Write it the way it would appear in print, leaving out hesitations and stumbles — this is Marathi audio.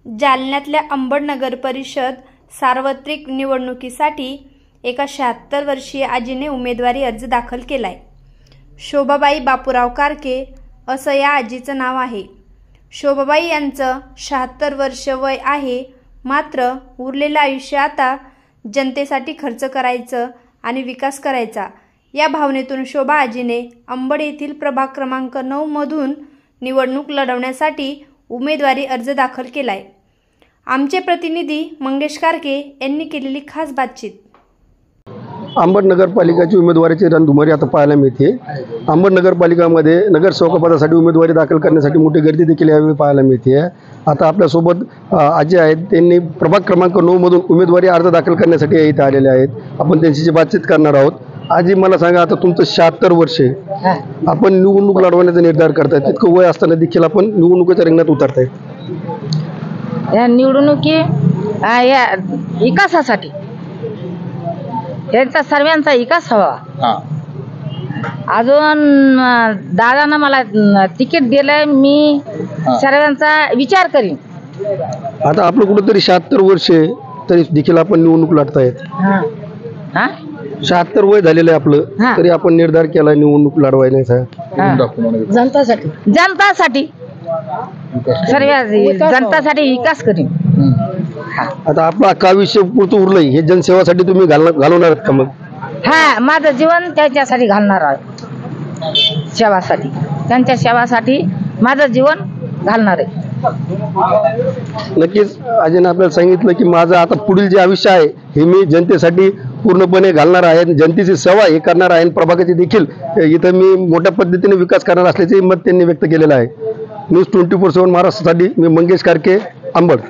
जालन्यातल्या अंबड नगर परिषद सार्वत्रिक निवडणुकीसाठी एका 76 वर्षीय आजीने उमेदवारी अर्ज दाखल केलाय। शोभाबाई बापूराव कारके असं या आजीचं नाव आहे। शोभाबाई यांचं 76 वर्ष वय आहे, मात्र उरलेलं आयुष्य आता जनतेसाठी खर्च करायचं आणि विकास करायचा या भावनेतून शोभा आजीने अंबड येथील प्रभाग क्रमांक 9 मधून निवडणूक लढवण्यासाठी उमेदवारी अर्ज दाखल केलाय। आमचे प्रतिनिधी मंगेश कारके यांनी केलेली खास बातचीत। अंबड नगरपालिकेची उमेदवारीची रणधुमारी आता पाहायला मिळते। अंबड नगरपालिकामध्ये नगरसेवकपदासाठी उमेदवारी दाखल करण्यासाठी मोठी गर्दी देखील यावेळी पाहायला मिळते। आता आपल्यासोबत आजी आहेत, त्यांनी प्रभाग क्रमांक 9 मधून उमेदवारी अर्ज दाखल करण्यासाठी इथे आलेले आहेत। आपण त्यांच्याशी बातचीत करणार आहोत। आजी, मला सांगा, आता तुमचं 76 वर्ष आहे, आपण निवडणूक लढवण्याचा निर्धार करताय, तितकं वय असताना देखील आपण निवडणुकीच्या रिंगणात उतरताय। या निवडणुकी या विकासासाठी, यांचा सर्वांचा विकास हवा। अजून दादांना मला तिकीट दिलंय, मी सर्वांचा विचार करीन। आता आपलं कुठेतरी 76 वर्ष तरी देखील आपण निवडणूक लढतायत। 76 वय झालेलं आहे आपलं, तरी आपण निर्धार केला निवडणूक लढवायचा। जनतासाठी सर्व जनतासाठी विकास करीन। आता आपलं अख्खा आयुष्य पुरतं उरलंय, हे जनसेवासाठी तुम्ही घालवणार आहात का? मग माझं जीवन त्यांच्यासाठी घालणार आहे, सेवासाठी, त्यांच्या सेवासाठी माझं जीवन घालणार आहे। नक्कीच आजीने आपल्याला सांगितलं की माझं आता पुढील जे आयुष्य आहे हे मी जनतेसाठी पूर्णपणे घालणार आहे, जनतेची सेवा हे करणार आहे, प्रभागाची देखील इथं मी मोठ्या पद्धतीने विकास करणार असल्याचे मत त्यांनी व्यक्त केलेलं आहे। न्यूज 24/7 महाराष्ट्रासाठी मी मंगेश कारके, अंबड।